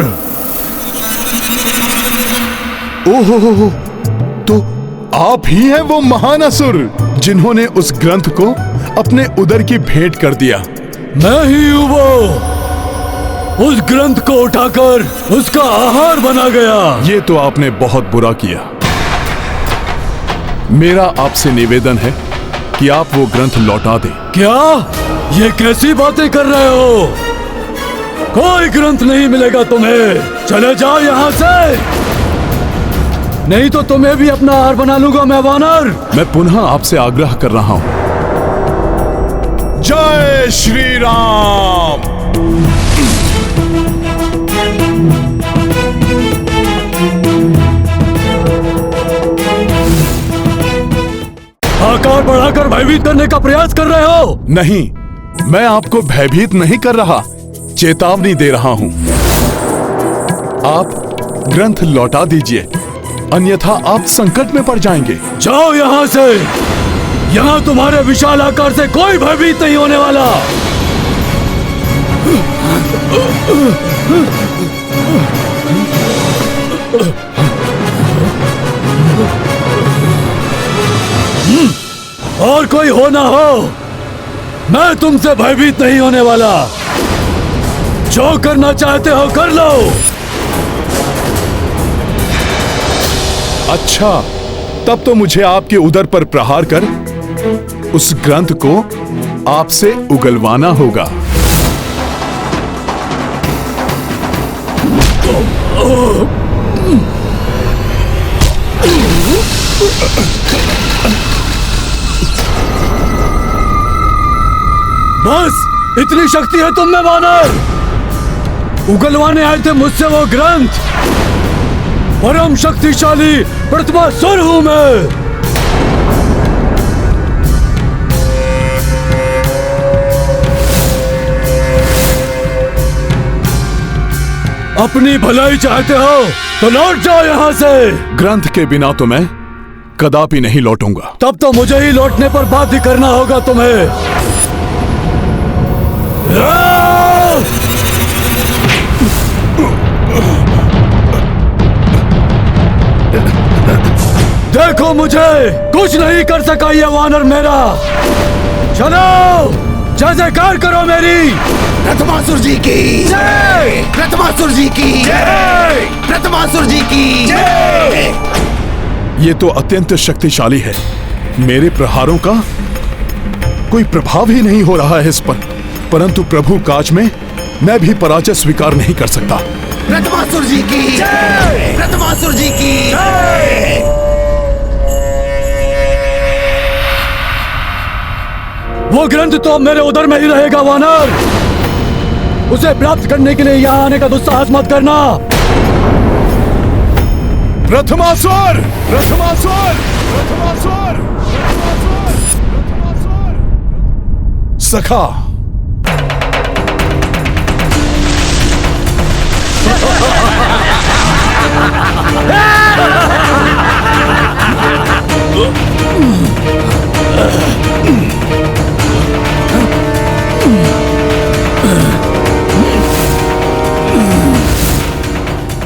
ओहो, तो आप ही हैं वो महान असुर जिन्होंने उस ग्रंथ को अपने उदर की भेंट कर दिया। मैं ही हूँ वो, उस ग्रंथ को उठाकर उसका आहार बना गया। ये तो आपने बहुत बुरा किया। मेरा आपसे निवेदन है कि आप वो ग्रंथ लौटा दें। क्या? ये कैसी बातें कर रहे हो? कोई ग्रंथ नहीं मिलेगा तुम्हें, चले जाओ यहाँ से, नहीं तो तुम्हें भी अपना आहार बना लूंगा मैं वानर। मैं पुनः आपसे आग्रह कर रहा हूं। जय श्री राम। आकार बढ़ाकर भयभीत करने का प्रयास कर रहे हो? नहीं, मैं आपको भयभीत नहीं कर रहा, चेतावनी दे रहा हूं। आप ग्रंथ लौटा दीजिए, अन्यथा आप संकट में पड़ जाएंगे। जाओ यहाँ से, यहाँ तुम्हारे विशाल आकार से कोई भयभीत नहीं होने वाला। और कोई हो ना हो, मैं तुमसे भयभीत नहीं होने वाला। जो करना चाहते हो कर लो। अच्छा, तब तो मुझे आपके उदर पर प्रहार कर उस ग्रंथ को आपसे उगलवाना होगा। बस इतनी शक्ति है तुम में वानर। उगलवाने आए थे मुझसे वो ग्रंथ। परम शक्तिशाली प्रतिमासुर हूं मैं। अपनी भलाई चाहते हो तो लौट जाओ यहाँ से। ग्रंथ के बिना तो मैं कदापि नहीं लौटूंगा। तब तो मुझे ही लौटने पर बाध्य करना होगा तुम्हें। देखो मुझे कुछ नहीं कर सका ये वानर मेरा। चलो जयकार करो मेरी। प्रथमासुर जी की जय, प्रथमासुर जी की जय, प्रथमासुर जी की जय। ये तो अत्यंत शक्तिशाली है। मेरे प्रहारों का कोई प्रभाव ही नहीं हो रहा है इस पर। परंतु प्रभु काज में मैं भी पराजय स्वीकार नहीं कर सकता। प्रथमासुर जी की जय, प्रथमासुर जी की जय। वो ग्रंथ तो मेरे उदर में ही रहेगा वानर। उसे प्राप्त करने के लिए यहाँ आने का दुस्साहस मत करना। प्रथमासुर, प्रथमासुर, प्रथमासुर, सखा।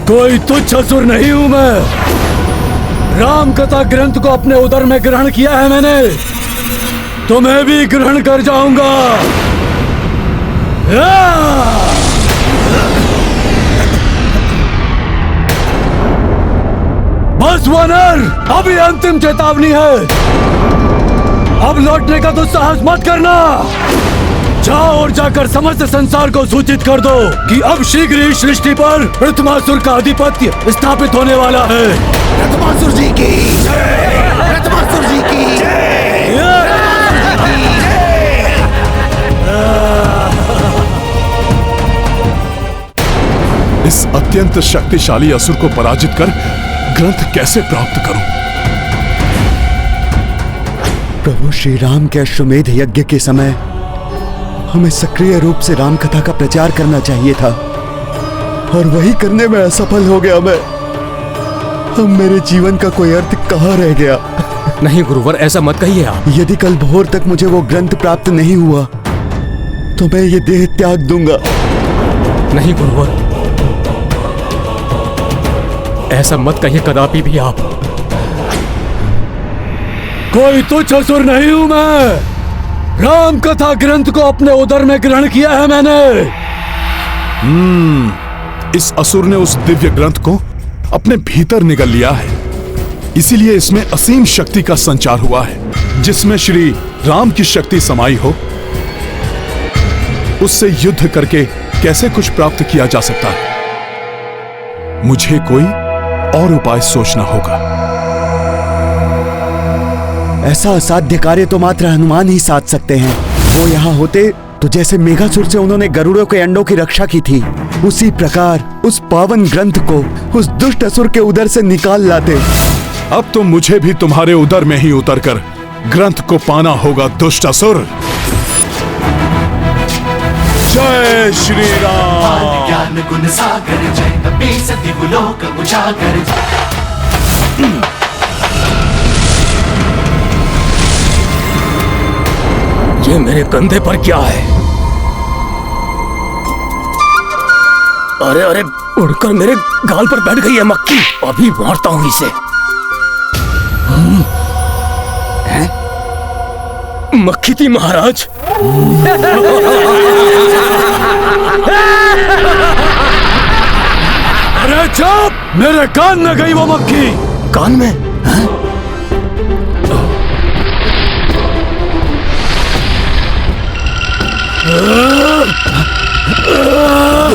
कोई तुच्छ असुर नहीं हूं मैं। राम कथा ग्रंथ को अपने उदर में ग्रहण किया है मैंने। तुम्हें भी ग्रहण कर जाऊंगा। बस वानर, अभी अंतिम चेतावनी है। अब लौटने का दुस्साहस मत करना। जाओ और जाकर समस्त संसार को सूचित कर दो कि अब शीघ्र ही सृष्टि पर प्रथमासुर का आधिपत्य स्थापित होने वाला है। प्रथमासुर जी की जय, प्रथमासुर जी की जय, प्रथमासुर जी की जय। इस अत्यंत शक्तिशाली असुर को पराजित कर ग्रंथ कैसे प्राप्त करूं? प्रभु श्री राम के अश्वमेध यज्ञ के समय हमें सक्रिय रूप से राम कथा का प्रचार करना चाहिए था, और वही करने में असफल हो गया मैं। अब मेरे जीवन का कोई अर्थ कहाँ रह गया? नहीं गुरुवर, ऐसा मत कहिए आप। यदि कल भोर तक मुझे वो ग्रंथ प्राप्त नहीं हुआ तो मैं ये देह त्याग दूंगा। नहीं गुरुवर, ऐसा मत कहिए कदापि भी आप। कोई तुच्छ असुर नहीं हूं मैं। राम कथा ग्रंथ को अपने उदर में ग्रहण किया है मैंने। इस असुर ने उस दिव्य ग्रंथ को अपने भीतर निगल लिया है। इसीलिए इसमें असीम शक्ति का संचार हुआ है। जिसमें श्री राम की शक्ति समाई हो, उससे युद्ध करके कैसे कुछ प्राप्त किया जा सकता है? मुझे कोई और उपाय सोचना होगा। ऐसा असाध्य कार्य तो मात्र हनुमान ही साध सकते हैं। वो यहाँ होते तो जैसे मेघासुर से उन्होंने गरुड़ों के अंडों की रक्षा की थी, उसी प्रकार उस पावन ग्रंथ को उस दुष्ट असुर के उदर से निकाल लाते। अब तो मुझे भी तुम्हारे उदर में ही उतरकर ग्रंथ को पाना होगा दुष्ट असुर। जय श्री राम। ज्ञान गुण सागर जय कपीस दिवलोक उजागर। ये मेरे कंधे पर क्या है? अरे अरे, उड़कर मेरे गाल पर बैठ गई है मक्खी। अभी मारता हूँ इसे। मक्खी थी महाराज। अरे चुप! मेरे कान में गई वो मक्खी। कान में?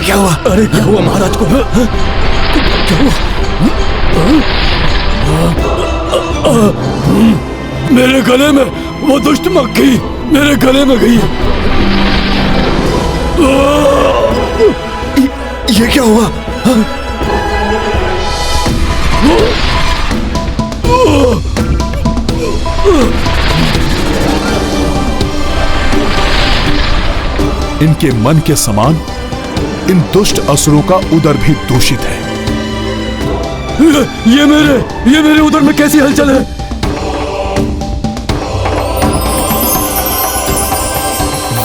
क्या हुआ? अरे क्या हुआ महाराज को? क्या हुआ? मेरे गले में वो दुष्ट मक्खी मेरे गले में गई। ये क्या हुआ? इनके मन के समान इन दुष्ट असुरों का उदर भी दूषित है। ये मेरे उदर में कैसी हलचल है?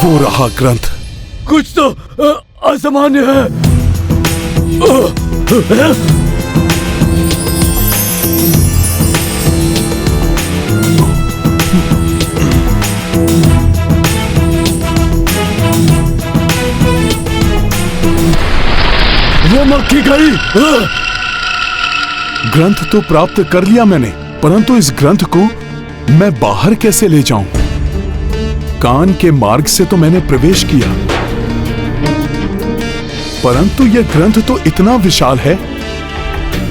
वो रहा ग्रंथ। कुछ तो असामान्य है। वो मक्खी गई। ग्रंथ तो प्राप्त कर लिया मैंने, परंतु इस ग्रंथ को मैं बाहर कैसे ले जाऊं? कान के मार्ग से तो मैंने प्रवेश किया, परंतु यह ग्रंथ तो इतना विशाल है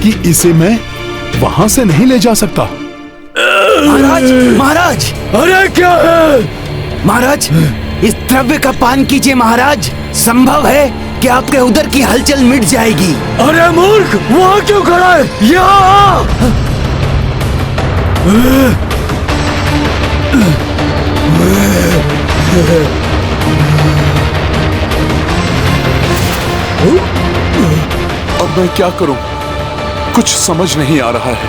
कि इसे मैं वहां से नहीं ले जा सकता। महाराज, महाराज! अरे क्या है? महाराज, इस द्रव्य का पान कीजिए महाराज। संभव है कि आपके उदर की हलचल मिट जाएगी। अरे मूर्ख, वहां क्यों खड़ा है? यहाँ अब मैं क्या करूं? कुछ समझ नहीं आ रहा है।